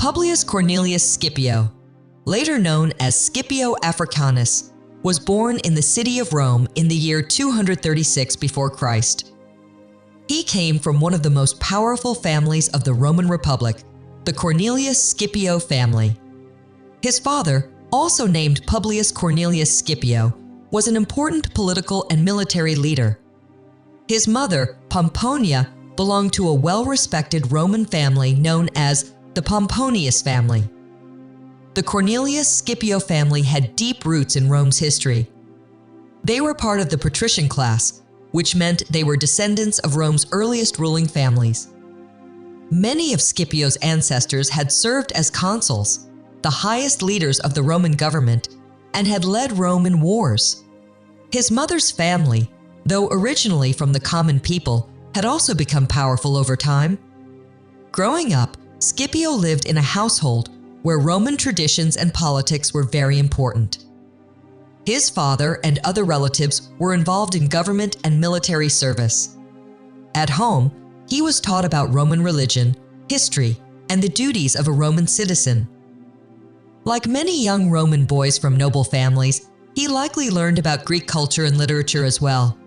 Publius Cornelius Scipio, later known as Scipio Africanus, was born in the city of Rome in the year 236 before Christ. He came from one of the most powerful families of the Roman Republic, the Cornelius Scipio family. His father, also named Publius Cornelius Scipio, was an important political and military leader. His mother, Pomponia, belonged to a well-respected Roman family known as the Pomponius family. The Cornelius Scipio family had deep roots in Rome's history. They were part of the patrician class, which meant they were descendants of Rome's earliest ruling families. Many of Scipio's ancestors had served as consuls, the highest leaders of the Roman government, and had led Rome in wars. His mother's family, though originally from the common people, had also become powerful over time. Growing up, Scipio lived in a household where Roman traditions and politics were very important. His father and other relatives were involved in government and military service. At home, he was taught about Roman religion, history, and the duties of a Roman citizen. Like many young Roman boys from noble families, he likely learned about Greek culture and literature as well.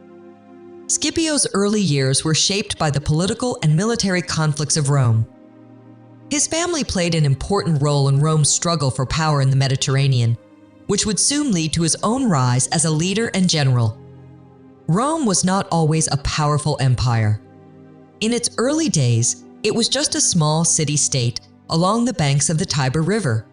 Scipio's early years were shaped by the political and military conflicts of Rome. His family played an important role in Rome's struggle for power in the Mediterranean, which would soon lead to his own rise as a leader and general. Rome was not always a powerful empire. In its early days, it was just a small city-state along the banks of the Tiber River.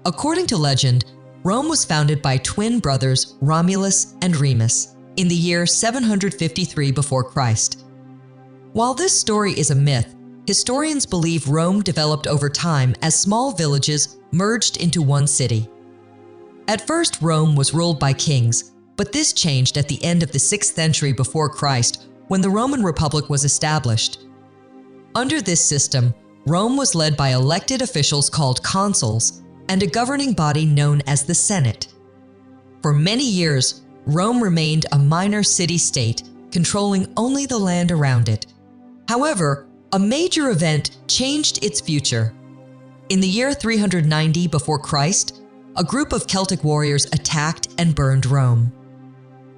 According to legend, Rome was founded by twin brothers Romulus and Remus in the year 753 before Christ. While this story is a myth, historians believe Rome developed over time as small villages merged into one city. At first, Rome was ruled by kings, but this changed at the end of the 6th century before Christ when the Roman Republic was established. Under this system, Rome was led by elected officials called consuls and a governing body known as the Senate. For many years, Rome remained a minor city-state, controlling only the land around it. However, a major event changed its future. In the year 390 before Christ, a group of Celtic warriors attacked and burned Rome.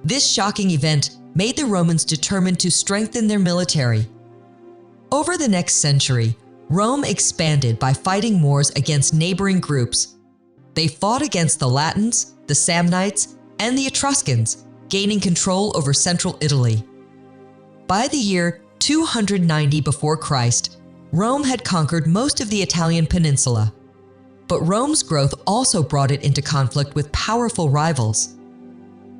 This shocking event made the Romans determined to strengthen their military. Over the next century, Rome expanded by fighting wars against neighboring groups. They fought against the Latins, the Samnites, and the Etruscans, gaining control over central Italy. By the year 290 before Christ, Rome had conquered most of the Italian peninsula. But Rome's growth also brought it into conflict with powerful rivals.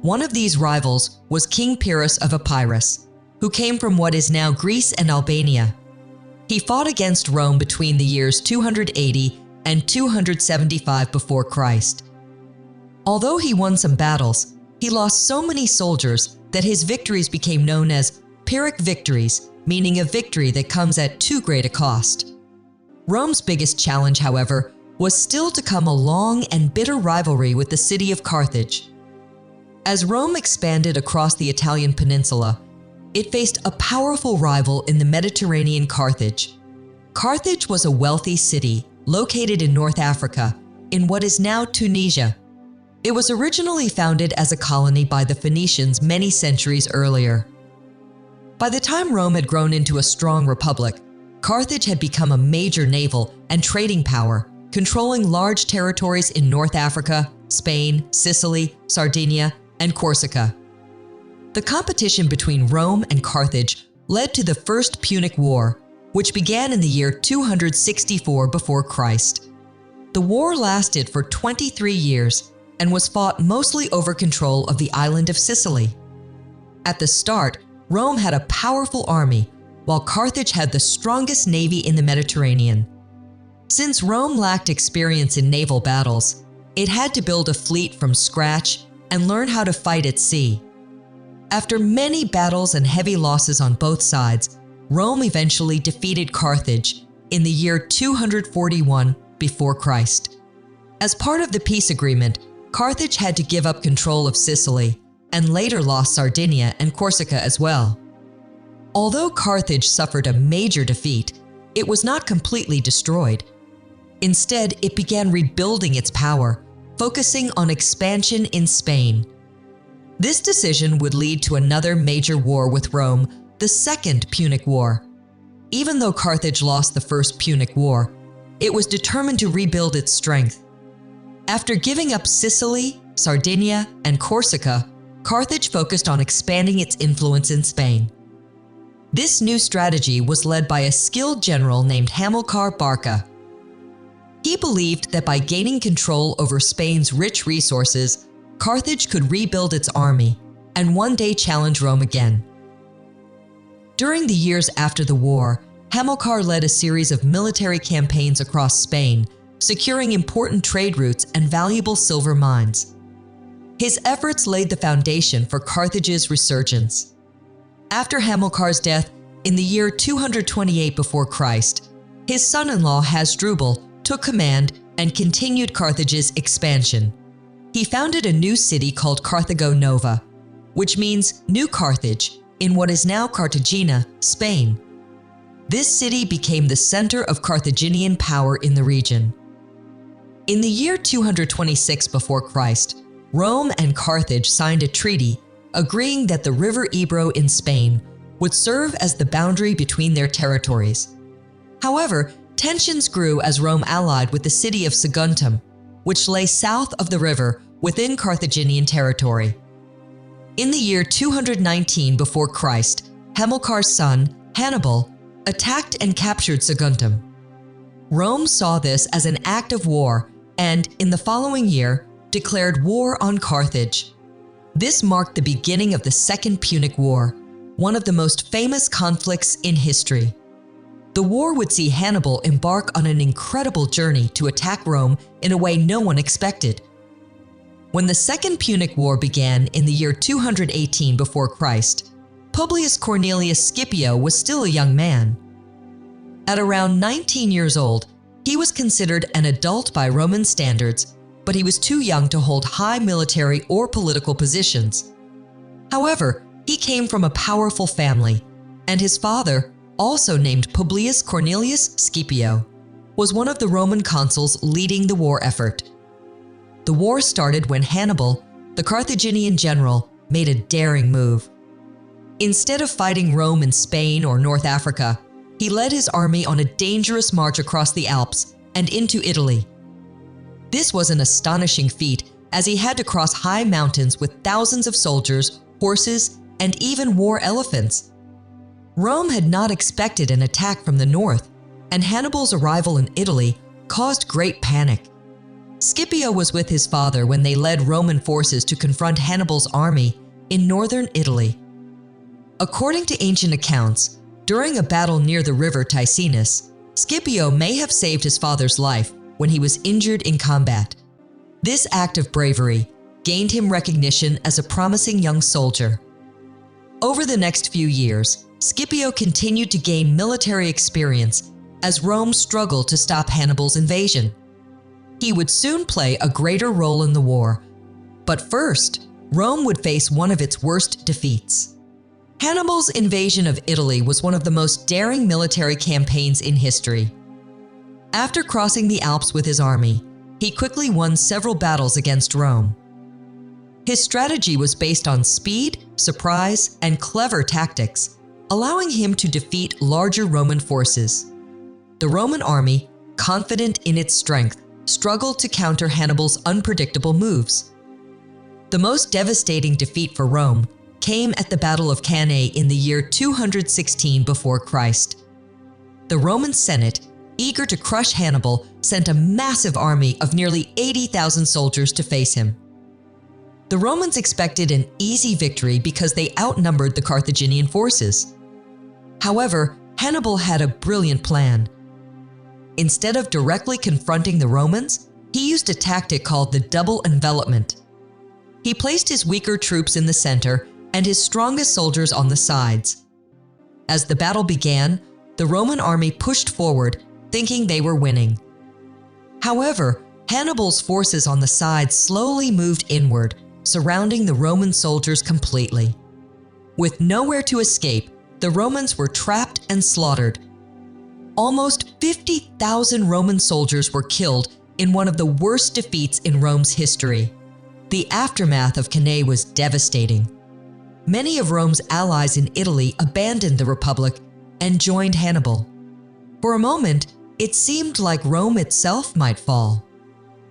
One of these rivals was King Pyrrhus of Epirus, who came from what is now Greece and Albania. He fought against Rome between the years 280 and 275 before Christ. Although he won some battles, he lost so many soldiers that his victories became known as Pyrrhic victories, meaning a victory that comes at too great a cost. Rome's biggest challenge, however, was still to come a long and bitter rivalry with the city of Carthage. As Rome expanded across the Italian peninsula, it faced a powerful rival in the Mediterranean, Carthage. Carthage was a wealthy city located in North Africa, in what is now Tunisia. It was originally founded as a colony by the Phoenicians many centuries earlier. By the time Rome had grown into a strong republic, Carthage had become a major naval and trading power, controlling large territories in North Africa, Spain, Sicily, Sardinia, and Corsica. The competition between Rome and Carthage led to the First Punic War, which began in the year 264 before Christ. The war lasted for 23 years and was fought mostly over control of the island of Sicily. At the start, Rome had a powerful army, while Carthage had the strongest navy in the Mediterranean. Since Rome lacked experience in naval battles, it had to build a fleet from scratch and learn how to fight at sea. After many battles and heavy losses on both sides, Rome eventually defeated Carthage in the year 241 before Christ. As part of the peace agreement, Carthage had to give up control of Sicily and later lost Sardinia and Corsica as well. Although Carthage suffered a major defeat, it was not completely destroyed. Instead, it began rebuilding its power, focusing on expansion in Spain. This decision would lead to another major war with Rome, the Second Punic War. Even though Carthage lost the First Punic War, it was determined to rebuild its strength. After giving up Sicily, Sardinia, and Corsica, Carthage focused on expanding its influence in Spain. This new strategy was led by a skilled general named Hamilcar Barca. He believed that by gaining control over Spain's rich resources, Carthage could rebuild its army and one day challenge Rome again. During the years after the war, Hamilcar led a series of military campaigns across Spain, securing important trade routes and valuable silver mines. His efforts laid the foundation for Carthage's resurgence. After Hamilcar's death in the year 228 before Christ, his son-in-law Hasdrubal took command and continued Carthage's expansion. He founded a new city called Carthago Nova, which means New Carthage, in what is now Cartagena, Spain. This city became the center of Carthaginian power in the region. In the year 226 before Christ, Rome and Carthage signed a treaty agreeing that the river Ebro in Spain would serve as the boundary between their territories. However, tensions grew as Rome allied with the city of Saguntum, which lay south of the river within Carthaginian territory. In the year 219 before Christ, Hamilcar's son, Hannibal, attacked and captured Saguntum. Rome saw this as an act of war and, in the following year, declared war on Carthage. This marked the beginning of the Second Punic War, one of the most famous conflicts in history. The war would see Hannibal embark on an incredible journey to attack Rome in a way no one expected. When the Second Punic War began in the year 218 before Christ, Publius Cornelius Scipio was still a young man. At around 19 years old, he was considered an adult by Roman standards, but he was too young to hold high military or political positions. However, he came from a powerful family, and his father, also named Publius Cornelius Scipio, was one of the Roman consuls leading the war effort. The war started when Hannibal, the Carthaginian general, made a daring move. Instead of fighting Rome in Spain or North Africa, he led his army on a dangerous march across the Alps and into Italy. This was an astonishing feat, as he had to cross high mountains with thousands of soldiers, horses, and even war elephants. Rome had not expected an attack from the north, and Hannibal's arrival in Italy caused great panic. Scipio was with his father when they led Roman forces to confront Hannibal's army in northern Italy. According to ancient accounts, during a battle near the river Ticinus, Scipio may have saved his father's life when he was injured in combat. This act of bravery gained him recognition as a promising young soldier. Over the next few years, Scipio continued to gain military experience as Rome struggled to stop Hannibal's invasion. He would soon play a greater role in the war, but first, Rome would face one of its worst defeats. Hannibal's invasion of Italy was one of the most daring military campaigns in history. After crossing the Alps with his army, he quickly won several battles against Rome. His strategy was based on speed, surprise, and clever tactics, allowing him to defeat larger Roman forces. The Roman army, confident in its strength, struggled to counter Hannibal's unpredictable moves. The most devastating defeat for Rome came at the Battle of Cannae in the year 216 before Christ. The Roman Senate, eager to crush Hannibal, sent a massive army of nearly 80,000 soldiers to face him. The Romans expected an easy victory because they outnumbered the Carthaginian forces. However, Hannibal had a brilliant plan. Instead of directly confronting the Romans, he used a tactic called the double envelopment. He placed his weaker troops in the center and his strongest soldiers on the sides. As the battle began, the Roman army pushed forward, thinking they were winning. However, Hannibal's forces on the sides slowly moved inward, surrounding the Roman soldiers completely. With nowhere to escape, the Romans were trapped and slaughtered. Almost 50,000 Roman soldiers were killed in one of the worst defeats in Rome's history. The aftermath of Cannae was devastating. Many of Rome's allies in Italy abandoned the Republic and joined Hannibal. For a moment, it seemed like Rome itself might fall.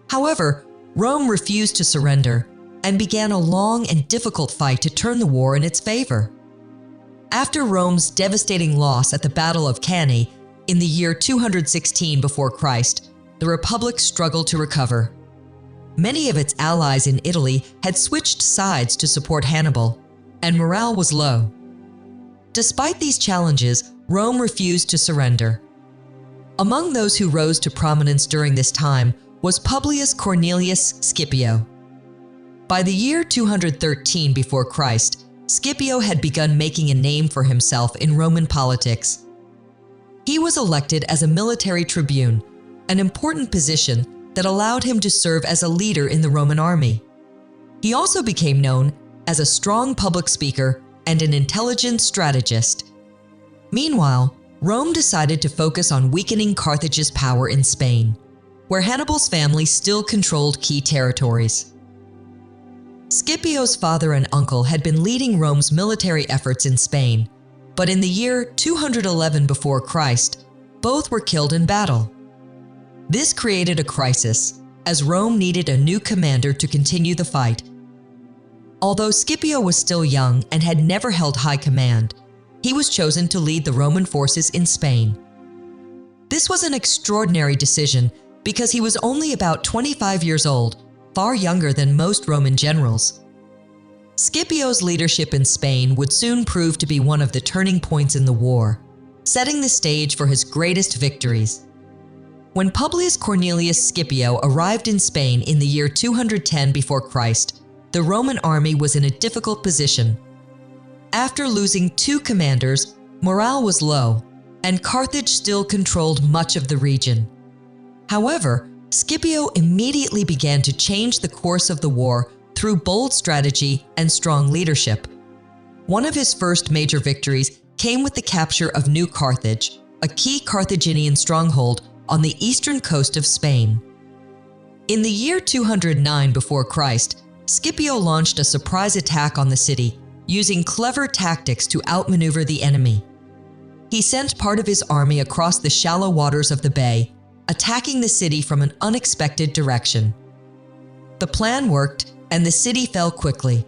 However, Rome refused to surrender and began a long and difficult fight to turn the war in its favor. After Rome's devastating loss at the Battle of Cannae in the year 216 before Christ, the Republic struggled to recover. Many of its allies in Italy had switched sides to support Hannibal, and morale was low. Despite these challenges, Rome refused to surrender. Among those who rose to prominence during this time was Publius Cornelius Scipio. By the year 213 before Christ, Scipio had begun making a name for himself in Roman politics. He was elected as a military tribune, an important position that allowed him to serve as a leader in the Roman army. He also became known as a strong public speaker and an intelligent strategist. Meanwhile, Rome decided to focus on weakening Carthage's power in Spain, where Hannibal's family still controlled key territories. Scipio's father and uncle had been leading Rome's military efforts in Spain, but in the year 211 before Christ, both were killed in battle. This created a crisis, as Rome needed a new commander to continue the fight. Although Scipio was still young and had never held high command, he was chosen to lead the Roman forces in Spain. This was an extraordinary decision because he was only about 25 years old, far younger than most Roman generals. Scipio's leadership in Spain would soon prove to be one of the turning points in the war, setting the stage for his greatest victories. When Publius Cornelius Scipio arrived in Spain in the year 210 before Christ, the Roman army was in a difficult position. After losing 2 commanders, morale was low, and Carthage still controlled much of the region. However, Scipio immediately began to change the course of the war through bold strategy and strong leadership. One of his first major victories came with the capture of New Carthage, a key Carthaginian stronghold on the eastern coast of Spain. In the year 209 before Christ, Scipio launched a surprise attack on the city, using clever tactics to outmaneuver the enemy. He sent part of his army across the shallow waters of the bay, attacking the city from an unexpected direction. The plan worked, and the city fell quickly.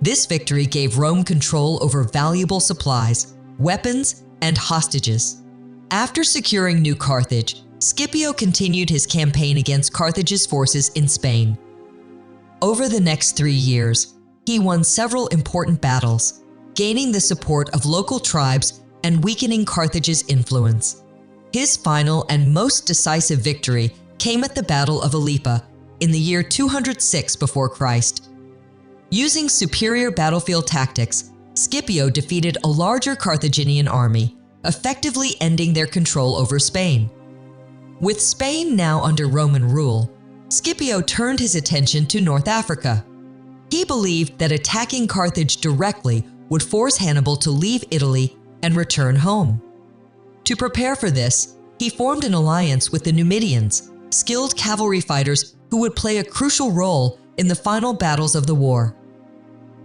This victory gave Rome control over valuable supplies, weapons, and hostages. After securing New Carthage, Scipio continued his campaign against Carthage's forces in Spain. Over the next 3 years, he won several important battles, gaining the support of local tribes and weakening Carthage's influence. His final and most decisive victory came at the Battle of Ilipa in the year 206 before Christ. Using superior battlefield tactics, Scipio defeated a larger Carthaginian army, effectively ending their control over Spain. With Spain now under Roman rule, Scipio turned his attention to North Africa. He believed that attacking Carthage directly would force Hannibal to leave Italy and return home. To prepare for this, he formed an alliance with the Numidians, skilled cavalry fighters who would play a crucial role in the final battles of the war.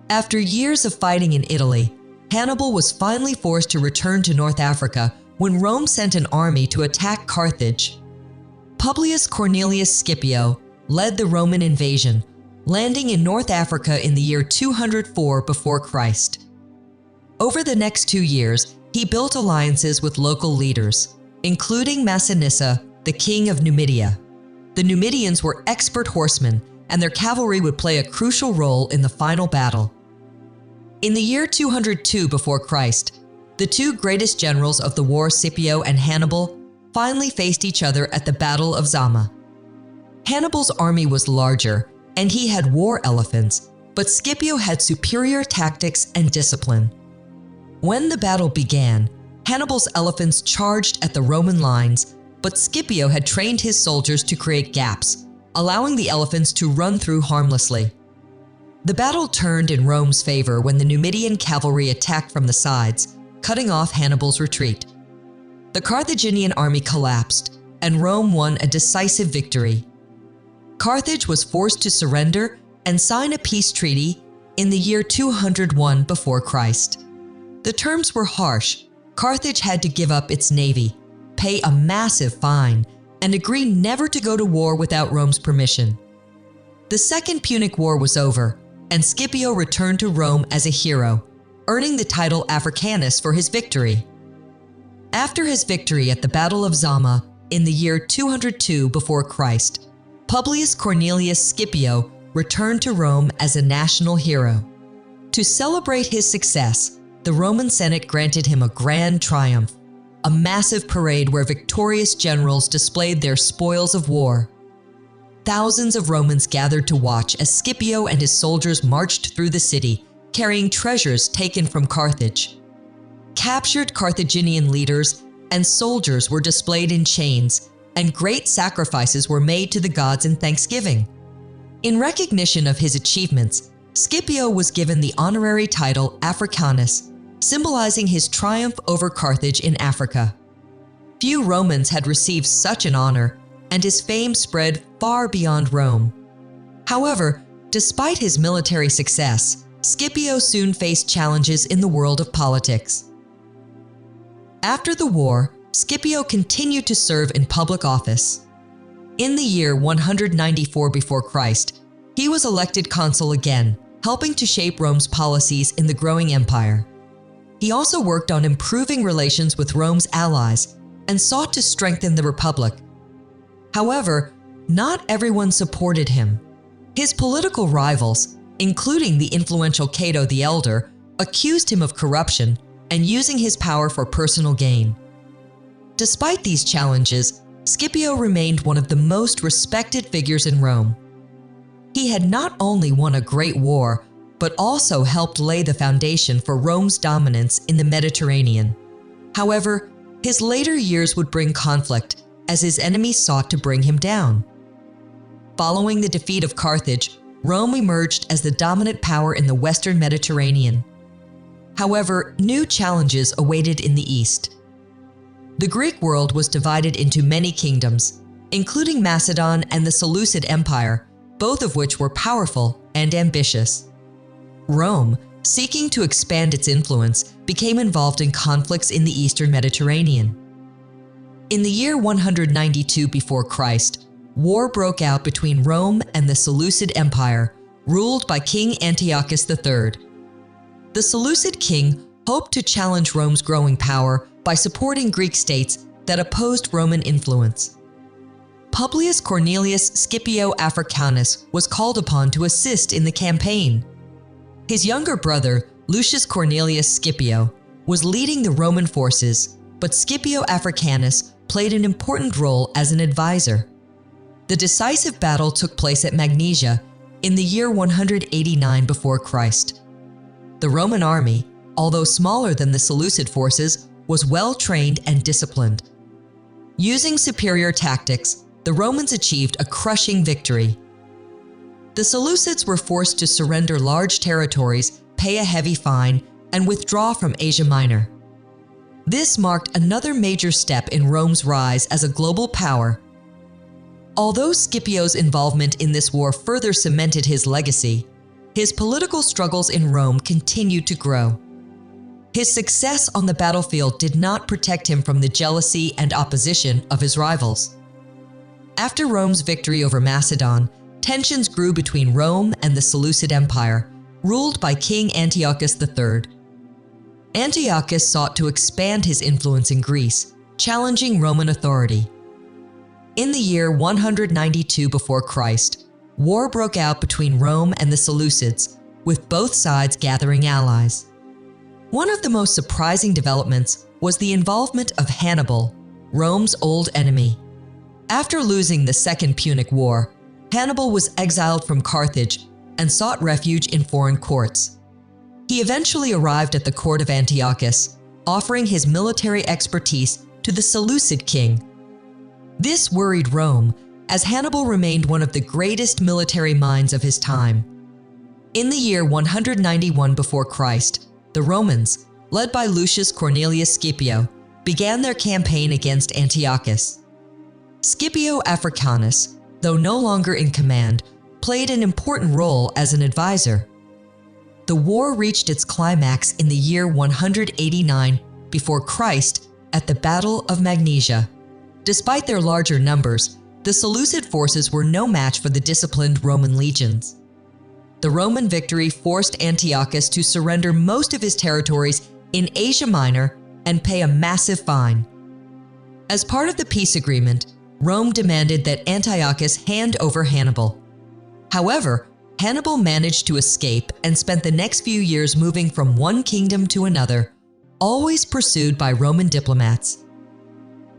After years of fighting in Italy, Hannibal was finally forced to return to North Africa when Rome sent an army to attack Carthage. Publius Cornelius Scipio led the Roman invasion, landing in North Africa in the year 204 before Christ. Over the next 2 years, he built alliances with local leaders, including Massinissa, the king of Numidia. The Numidians were expert horsemen, and their cavalry would play a crucial role in the final battle. In the year 202 before Christ, the 2 greatest generals of the war, Scipio and Hannibal, finally faced each other at the Battle of Zama. Hannibal's army was larger, and he had war elephants, but Scipio had superior tactics and discipline. When the battle began, Hannibal's elephants charged at the Roman lines, but Scipio had trained his soldiers to create gaps, allowing the elephants to run through harmlessly. The battle turned in Rome's favor when the Numidian cavalry attacked from the sides, cutting off Hannibal's retreat. the Carthaginian army collapsed, and Rome won a decisive victory. Carthage was forced to surrender and sign a peace treaty in the year 201 before Christ. The terms were harsh. Carthage had to give up its navy, pay a massive fine, and agree never to go to war without Rome's permission. The Second Punic War was over, and Scipio returned to Rome as a hero, earning the title Africanus for his victory. After his victory at the Battle of Zama in the year 202 before Christ, Publius Cornelius Scipio returned to Rome as a national hero. To celebrate his success, the Roman Senate granted him a grand triumph, a massive parade where victorious generals displayed their spoils of war. Thousands of Romans gathered to watch as Scipio and his soldiers marched through the city, carrying treasures taken from Carthage. Captured Carthaginian leaders and soldiers were displayed in chains, and great sacrifices were made to the gods in thanksgiving. In recognition of his achievements, Scipio was given the honorary title Africanus, symbolizing his triumph over Carthage in Africa. Few Romans had received such an honor, and his fame spread far beyond Rome. However, despite his military success, Scipio soon faced challenges in the world of politics. After the war, Scipio continued to serve in public office. In the year 194 before Christ, he was elected consul again, helping to shape Rome's policies in the growing empire. He also worked on improving relations with Rome's allies and sought to strengthen the Republic. However, not everyone supported him. His political rivals, including the influential Cato the Elder, accused him of corruption and using his power for personal gain. Despite these challenges, Scipio remained one of the most respected figures in Rome. He had not only won a great war, but also helped lay the foundation for Rome's dominance in the Mediterranean. However, his later years would bring conflict as his enemies sought to bring him down. Following the defeat of Carthage, Rome emerged as the dominant power in the Western Mediterranean. However, new challenges awaited in the East. The Greek world was divided into many kingdoms, including Macedon and the Seleucid Empire, both of which were powerful and ambitious. Rome, seeking to expand its influence, became involved in conflicts in the Eastern Mediterranean. In the year 192 before Christ, war broke out between Rome and the Seleucid Empire, ruled by King Antiochus III. The Seleucid king hoped to challenge Rome's growing power by supporting Greek states that opposed Roman influence. Publius Cornelius Scipio Africanus was called upon to assist in the campaign. His younger brother, Lucius Cornelius Scipio, was leading the Roman forces, but Scipio Africanus played an important role as an advisor. The decisive battle took place at Magnesia in the year 189 before Christ. The Roman army, although smaller than the Seleucid forces, was well-trained and disciplined. Using superior tactics, the Romans achieved a crushing victory. The Seleucids were forced to surrender large territories, pay a heavy fine, and withdraw from Asia Minor. This marked another major step in Rome's rise as a global power. Although Scipio's involvement in this war further cemented his legacy, his political struggles in Rome continued to grow. His success on the battlefield did not protect him from the jealousy and opposition of his rivals. After Rome's victory over Macedon, tensions grew between Rome and the Seleucid Empire, ruled by King Antiochus III. Antiochus sought to expand his influence in Greece, challenging Roman authority. In the year 192 before Christ, war broke out between Rome and the Seleucids, with both sides gathering allies. One of the most surprising developments was the involvement of Hannibal, Rome's old enemy. After losing the Second Punic War, Hannibal was exiled from Carthage and sought refuge in foreign courts. He eventually arrived at the court of Antiochus, offering his military expertise to the Seleucid king. This worried Rome, as Hannibal remained one of the greatest military minds of his time. In the year 191 before Christ, the Romans, led by Lucius Cornelius Scipio, began their campaign against Antiochus. Scipio Africanus, though no longer in command, played an important role as an advisor. The war reached its climax in the year 189 before Christ at the Battle of Magnesia. Despite their larger numbers, the Seleucid forces were no match for the disciplined Roman legions. The Roman victory forced Antiochus to surrender most of his territories in Asia Minor and pay a massive fine. As part of the peace agreement, Rome demanded that Antiochus hand over Hannibal. However, Hannibal managed to escape and spent the next few years moving from one kingdom to another, always pursued by Roman diplomats.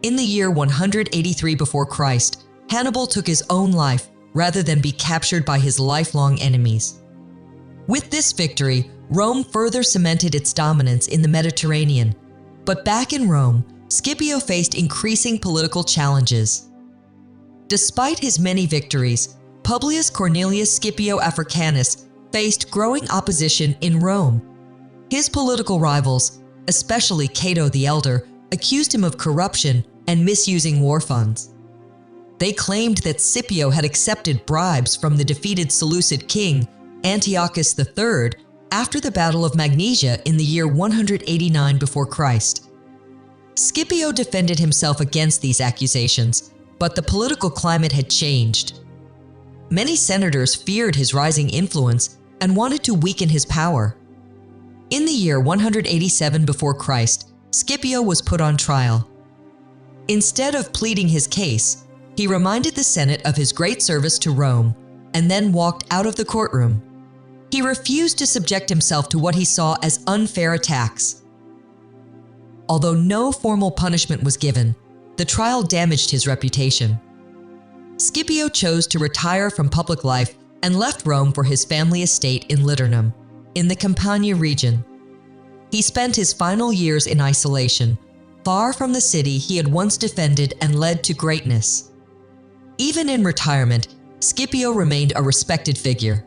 In the year 183 before Christ, Hannibal took his own life rather than be captured by his lifelong enemies. With this victory, Rome further cemented its dominance in the Mediterranean. But back in Rome, Scipio faced increasing political challenges. Despite his many victories, Publius Cornelius Scipio Africanus faced growing opposition in Rome. His political rivals, especially Cato the Elder, accused him of corruption and misusing war funds. They claimed that Scipio had accepted bribes from the defeated Seleucid king, Antiochus III, after the Battle of Magnesia in the year 189 before Christ. Scipio defended himself against these accusations, but the political climate had changed. Many senators feared his rising influence and wanted to weaken his power. In the year 187 before Christ, Scipio was put on trial. Instead of pleading his case, he reminded the Senate of his great service to Rome and then walked out of the courtroom. He refused to subject himself to what he saw as unfair attacks. Although no formal punishment was given, the trial damaged his reputation. Scipio chose to retire from public life and left Rome for his family estate in Liternum, in the Campania region. He spent his final years in isolation, far from the city he had once defended and led to greatness. Even in retirement, Scipio remained a respected figure.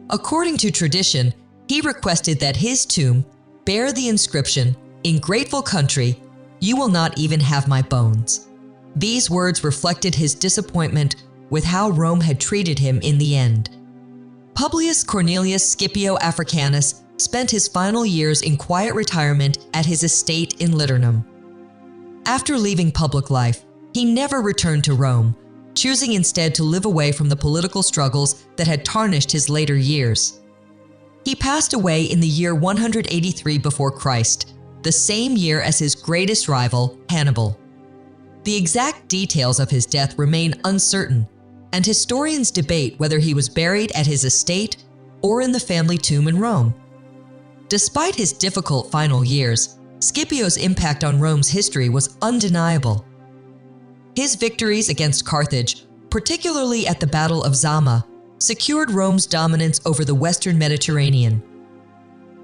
According to tradition, he requested that his tomb bear the inscription, "In grateful country, you will not even have my bones." These words reflected his disappointment with how Rome had treated him in the end. Publius Cornelius Scipio Africanus spent his final years in quiet retirement at his estate in Liternum. After leaving public life, he never returned to Rome, choosing instead to live away from the political struggles that had tarnished his later years. He passed away in the year 183 before Christ, the same year as his greatest rival, Hannibal. The exact details of his death remain uncertain, and historians debate whether he was buried at his estate or in the family tomb in Rome. Despite his difficult final years, Scipio's impact on Rome's history was undeniable. His victories against Carthage, particularly at the Battle of Zama, secured Rome's dominance over the Western Mediterranean.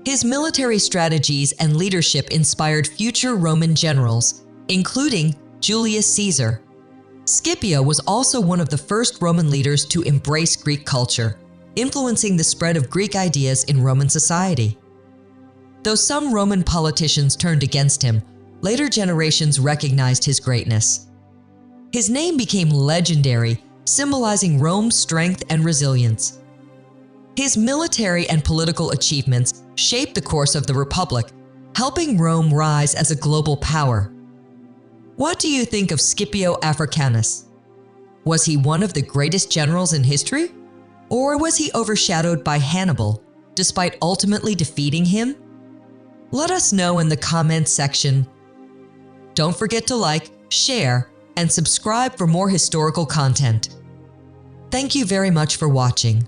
His military strategies and leadership inspired future Roman generals, including Julius Caesar. Scipio was also one of the first Roman leaders to embrace Greek culture, influencing the spread of Greek ideas in Roman society. Though some Roman politicians turned against him, later generations recognized his greatness. His name became legendary, symbolizing Rome's strength and resilience. His military and political achievements shaped the course of the Republic, helping Rome rise as a global power. What do you think of Scipio Africanus? Was he one of the greatest generals in history? Or was he overshadowed by Hannibal, despite ultimately defeating him? Let us know in the comments section. Don't forget to like, share, and subscribe for more historical content. Thank you very much for watching.